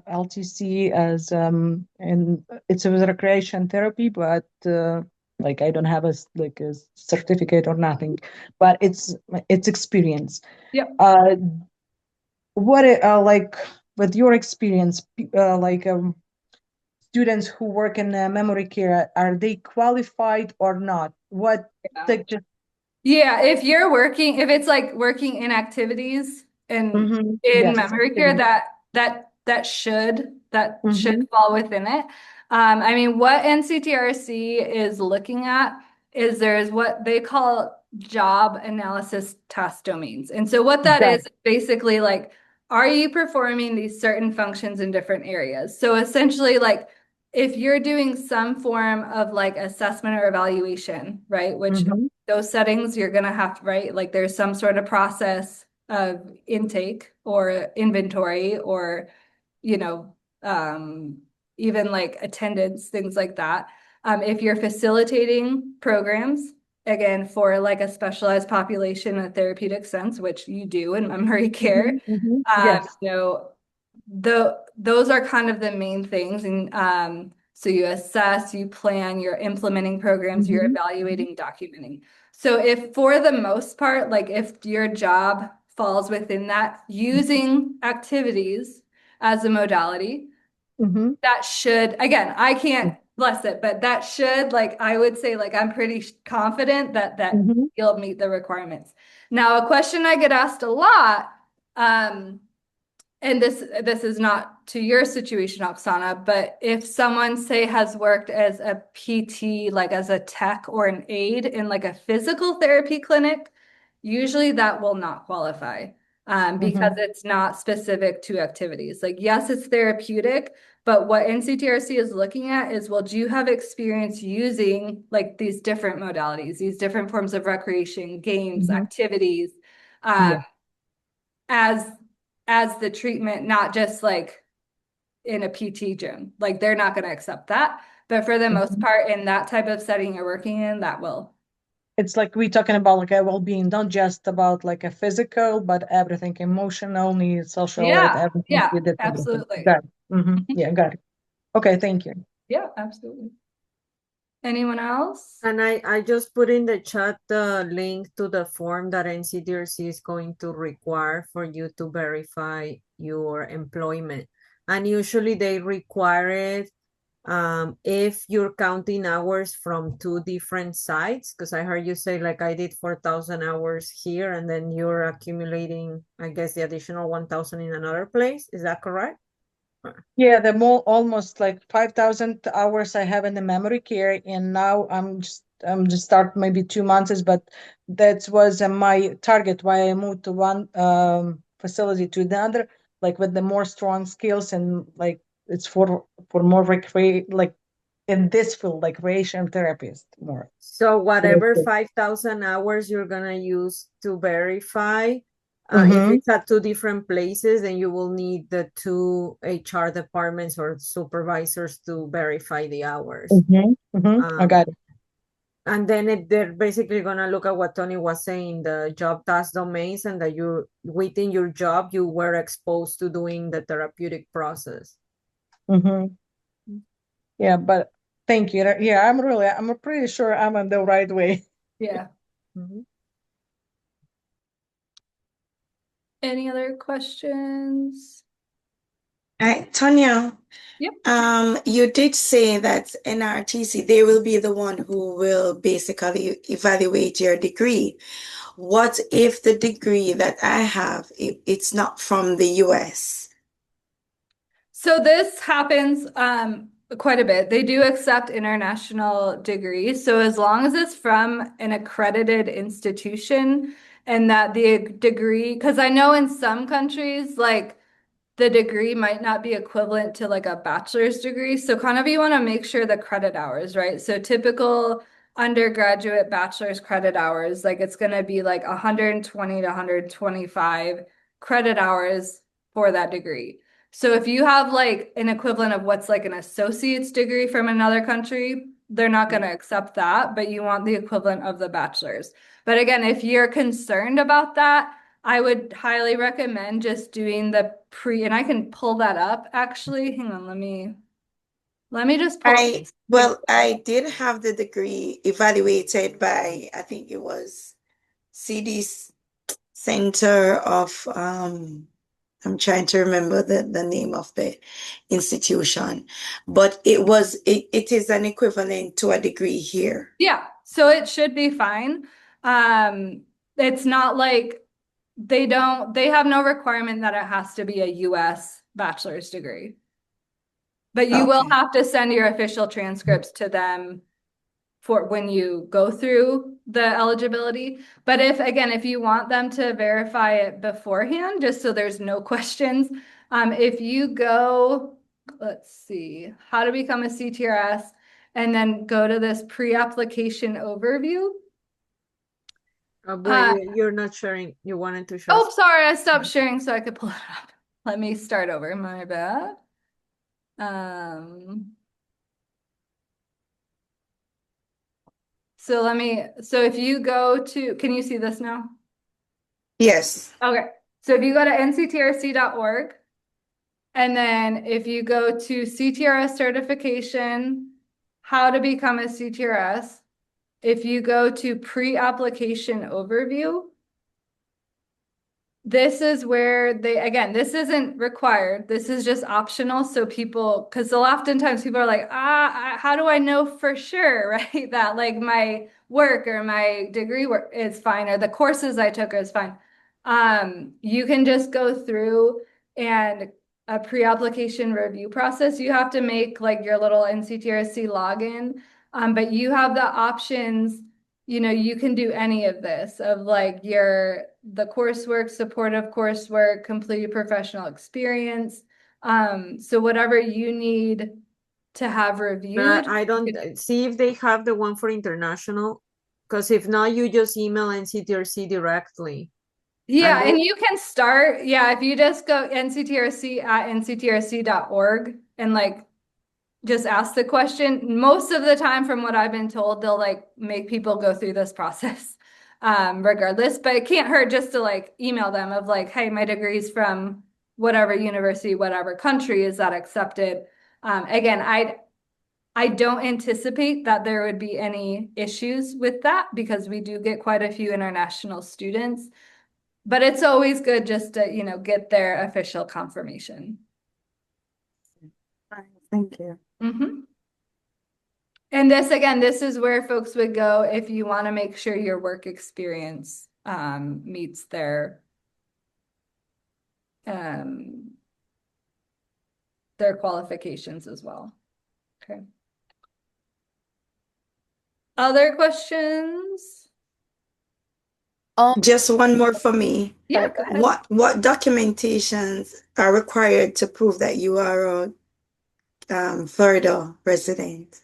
[SPEAKER 6] LTC as and it's a recreation therapy, but like I don't have like a certificate or nothing, but it's experience.
[SPEAKER 1] Yep.
[SPEAKER 6] Uh, what like with your experience, like students who work in memory care, are they qualified or not? What
[SPEAKER 1] Yeah.
[SPEAKER 6] like just
[SPEAKER 1] Yeah, if it's like working in activities and in
[SPEAKER 6] yes,
[SPEAKER 1] memory care,
[SPEAKER 6] activity.
[SPEAKER 1] that should
[SPEAKER 6] Mm-hmm.
[SPEAKER 1] fall within it. I mean, what NCTRC is looking at is there's what they call job analysis task domains. And so what that
[SPEAKER 6] Got
[SPEAKER 1] is basically like, are you performing these certain functions in different areas? So essentially, like if you're doing some form of like assessment or evaluation, right? Which
[SPEAKER 6] Mm-hmm.
[SPEAKER 1] those settings you're going to have to write like there's some sort of process of intake or inventory or you know um, even like attendance, things like that. If you're facilitating programs again for like a specialized population in a therapeutic sense, which you do in memory care,
[SPEAKER 6] Mm-hmm. Mm-hmm. Yes.
[SPEAKER 1] you know those are kind of the main things. And so you assess, you plan, you're implementing programs, you're
[SPEAKER 6] Mm-hmm.
[SPEAKER 1] evaluating, documenting. So if for the most part, like if your job falls within that, using activities as a modality,
[SPEAKER 6] Mm-hmm.
[SPEAKER 1] that should, again, I can't bless it, but that should, like, I would say, like, I'm pretty confident that
[SPEAKER 6] Mm-hmm.
[SPEAKER 1] you'll meet the requirements. Now, a question I get asked a lot, um, and this is not to your situation, Oksana, but if someone say has worked as a PT, like as a tech or an aide in like a physical therapy clinic, usually that will not qualify. because
[SPEAKER 6] Mhm.
[SPEAKER 1] it's not specific to activities. Like, yes, it's therapeutic, but what NCTRC is looking at is, well, do you have experience using like these different modalities, these different forms of recreation, games,
[SPEAKER 6] Mhm.
[SPEAKER 1] activities, um,
[SPEAKER 6] Yeah.
[SPEAKER 1] as as the treatment, not just like in a PT gym. Like they're not going to accept that. But for the most
[SPEAKER 6] Mhm.
[SPEAKER 1] part, in that type of setting you're working in, that will.
[SPEAKER 6] It's like we talking about like a well-being, not just about like a physical, but everything, emotional needs, social,
[SPEAKER 1] Yeah,
[SPEAKER 6] everything
[SPEAKER 1] yeah,
[SPEAKER 6] with it, everything.
[SPEAKER 1] absolutely.
[SPEAKER 6] Got it. Yeah, got it. Okay, thank you.
[SPEAKER 1] Yeah, absolutely. Anyone else?
[SPEAKER 2] And I just put in the chat the link to the form that NCDRC is going to require for you to verify your employment. And usually they require it if you're counting hours from two different sites, because I heard you say like I did 4,000 hours here and then you're accumulating, I guess, the additional 1,000 in another place. Is that correct?
[SPEAKER 6] Yeah, the more almost like 5,000 hours I have in the memory care, and now I'm just start maybe 2 months, but that was my target why I moved to one facility to the other, like with the more strong skills and like it's for more like in this field, like recreation therapist more.
[SPEAKER 2] So whatever 5,000 hours you're gonna use to verify, if
[SPEAKER 6] Mm-hmm.
[SPEAKER 2] it's at two different places, then you will need the two HR departments or supervisors to verify the hours.
[SPEAKER 6] Mm-hmm. Mm-hmm. I
[SPEAKER 2] Um,
[SPEAKER 6] got it.
[SPEAKER 2] and then they're basically gonna look at what Tony was saying, the job task domains, and that you within your job you were exposed to doing the therapeutic process.
[SPEAKER 6] Mm-hmm. Yeah, but thank you. Yeah, I'm pretty sure I'm on the right way.
[SPEAKER 1] Yeah.
[SPEAKER 2] Mhm.
[SPEAKER 1] Any other questions?
[SPEAKER 4] All right, Tonya,
[SPEAKER 1] Yep.
[SPEAKER 4] you did say that NRTC, they will be the one who will basically evaluate your degree. What if the degree that I have, it's not from the US?
[SPEAKER 1] So this happens quite a bit. They do accept international degrees. So as long as it's from an accredited institution and that the degree, because I know in some countries, like the degree might not be equivalent to like a bachelor's degree. So kind of you want to make sure the credit hours, right? So typical undergraduate bachelor's credit hours, like it's going to be like 120 to 125 credit hours for that degree. So if you have like an equivalent of what's like an associate's degree from another country, they're not going to accept that, but you want the equivalent of the bachelor's. But again, if you're concerned about that, I would highly recommend just doing the pre, and I can pull that up actually. Hang on, let me just pull up
[SPEAKER 4] I did have the degree evaluated by, I think it was CD Center of, I'm trying to remember the name of the institution, but it is an equivalent to a degree here.
[SPEAKER 1] Yeah, so it should be fine. It's not like they have no requirement that it has to be a US bachelor's degree. But you will
[SPEAKER 4] Okay.
[SPEAKER 1] have to send your official transcripts to them for when you go through the eligibility. But if you want them to verify it beforehand, just so there's no questions, if you go, let's see, how to become a CTRS, and then go to this pre-application overview.
[SPEAKER 2] Wait, you're not sharing. You wanted to share.
[SPEAKER 1] Oh, sorry, I stopped sharing so I could pull it up. Let me start over, my bad. Um, so if you go to, can you see this now?
[SPEAKER 4] Yes.
[SPEAKER 1] Okay, so if you go to nctrc.org, and then if you go to CTRS certification, how to become a CTRS, if you go to pre-application overview, this is where again, this isn't required. This is just optional. So people, because oftentimes people are like, how do I know for sure, right? That like my work or my degree work is fine, or the courses I took is fine. You can just go through and a pre-application review process. You have to make like your little NCTRC login, but you have the options you can do any of this of like the coursework, supportive coursework, complete professional experience. So whatever you need to have reviewed.
[SPEAKER 2] I don't see if they have the one for international, because if not, you just email NCTRC directly. And
[SPEAKER 1] Yeah,
[SPEAKER 2] they,
[SPEAKER 1] and you can start, yeah, if you just go nctrc@nctrc.org and like just ask the question. Most of the time, from what I've been told, they'll like make people go through this process, regardless. But it can't hurt just to like email them of like, hey, my degree's from whatever university, whatever country, is that accepted? Again, I don't anticipate that there would be any issues with that because we do get quite a few international students. But it's always good just to, get their official confirmation.
[SPEAKER 4] Fine, thank you.
[SPEAKER 1] And this is where folks would go if you want to make sure your work experience meets um, their qualifications as well. Okay. Other questions?
[SPEAKER 4] Just one more for me.
[SPEAKER 1] Yeah, go ahead.
[SPEAKER 4] What documentations are required to prove that you are a Florida resident?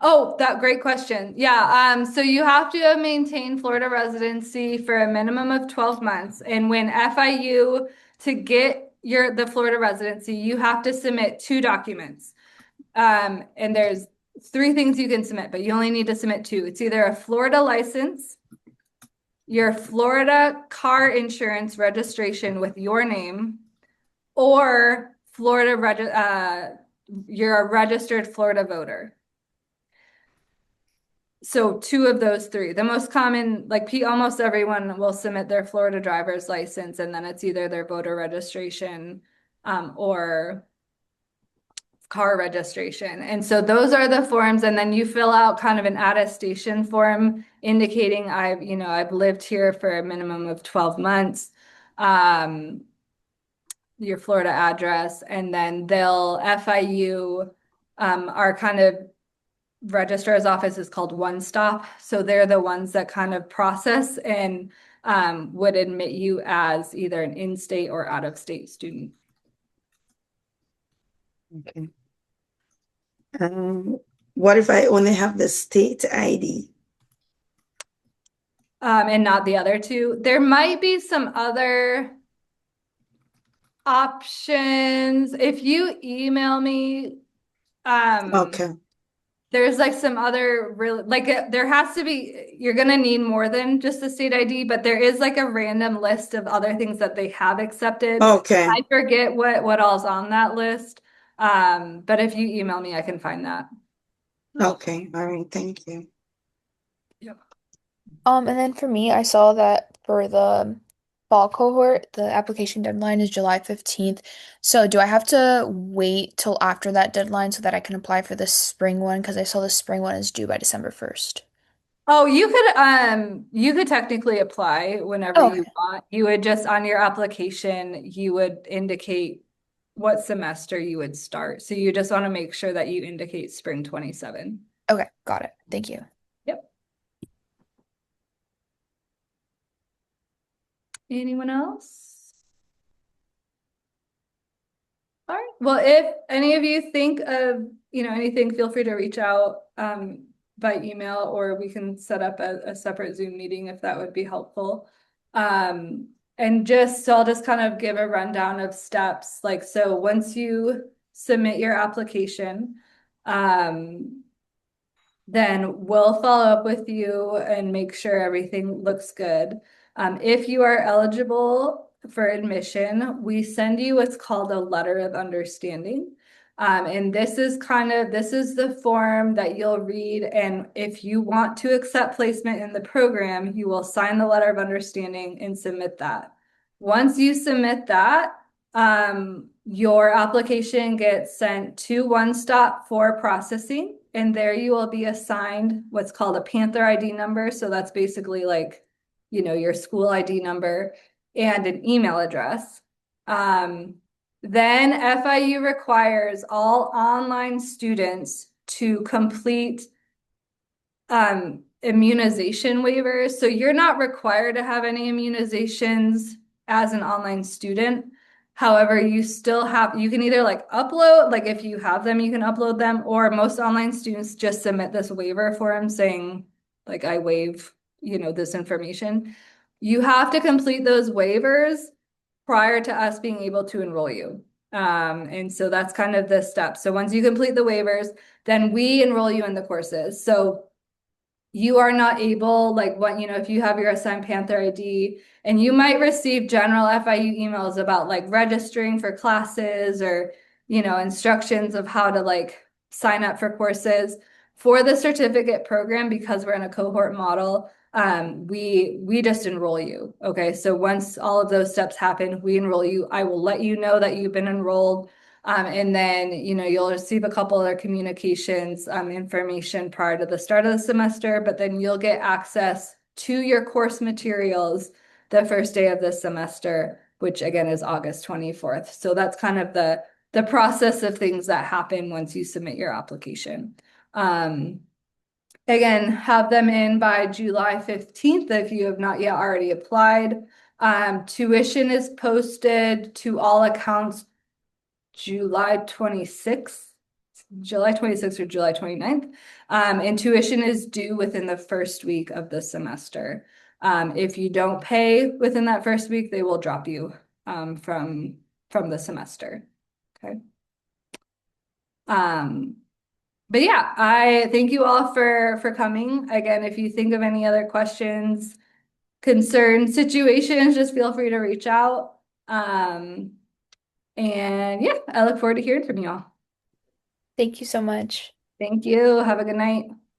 [SPEAKER 1] Oh, that great question. Yeah, so you have to have maintained Florida residency for a minimum of 12 months. And when FIU to get the Florida residency, you have to submit 2 documents. And there's 3 things you can submit, but you only need to submit 2. It's either a Florida license, your Florida car insurance registration with your name, or you're a registered Florida voter. So 2 of those 3. The most common, like almost everyone will submit their Florida driver's license, and then it's either their voter registration or car registration. And so those are the forms, and then you fill out kind of an attestation form indicating I've lived here for a minimum of 12 months, your Florida address, and then FIU, our kind of registrar's office is called One Stop. So they're the ones that kind of process and would admit you as either an in-state or out-of-state student.
[SPEAKER 4] Okay. What if I only have the state ID?
[SPEAKER 1] And not the other 2? There might be some other options. If you email me,
[SPEAKER 4] Okay.
[SPEAKER 1] there's like some other there has to be, you're gonna need more than just the state ID, but there is like a random list of other things that they have accepted.
[SPEAKER 4] Okay.
[SPEAKER 1] I forget what all's on that list. But if you email me, I can find that.
[SPEAKER 4] Okay. All right. Thank you.
[SPEAKER 1] Yep.
[SPEAKER 3] And then for me, I saw that for the fall cohort, the application deadline is July 15th. So do I have to wait till after that deadline so that I can apply for the spring one? Because I saw the spring one is due by December 1st.
[SPEAKER 1] Oh, you could technically apply whenever
[SPEAKER 3] Oh,
[SPEAKER 1] you
[SPEAKER 3] okay.
[SPEAKER 1] want. You would just on your application, you would indicate what semester you would start. So you just want to make sure that you indicate spring 27.
[SPEAKER 3] Okay, got it. Thank you.
[SPEAKER 1] Yep. Anyone else? All right. Well, if any of you think of, anything, feel free to reach out by email, or we can set up a separate Zoom meeting if that would be helpful. And so I'll just kind of give a rundown of steps. Like, so once you submit your application, then we'll follow up with you and make sure everything looks good. If you are eligible for admission, we send you what's called a letter of understanding. And this is the form that you'll read. And if you want to accept placement in the program, you will sign the letter of understanding and submit that. Once you submit that, your application gets sent to One Stop for processing, and there you will be assigned what's called a Panther ID number. So that's basically like, your school ID number and an email address. Then FIU requires all online students to complete immunization waivers. So you're not required to have any immunizations as an online student. However, you still have, you can either like upload, like if you have them, you can upload them, or most online students just submit this waiver form saying, like, I waive, this information. You have to complete those waivers prior to us being able to enroll you. And so that's kind of the step. So once you complete the waivers, then we enroll you in the courses. So you are not able, like what, if you have your assigned Panther ID and you might receive general FIU emails about like registering for classes or, instructions of how to like sign up for courses for the certificate program, because we're in a cohort model. We just enroll you. Okay. So once all of those steps happen, we enroll you. I will let you know that you've been enrolled. And then, you'll receive a couple other communications information prior to the start of the semester, but then you'll get access to your course materials the first day of the semester, which again is August 24th. So that's kind of the process of things that happen once you submit your application. Again, have them in by July 15th if you have not yet already applied. Tuition is posted to all accounts July 26th, July 26th or July 29th. And tuition is due within the first week of the semester. If you don't pay within that first week, they will drop you from the semester. Okay. But yeah, I thank you all for coming. Again, if you think of any other questions, concerns, situations, just feel free to reach out. And yeah, I look forward to hearing from you all.
[SPEAKER 3] Thank you so much.
[SPEAKER 1] Thank you. Have a good night.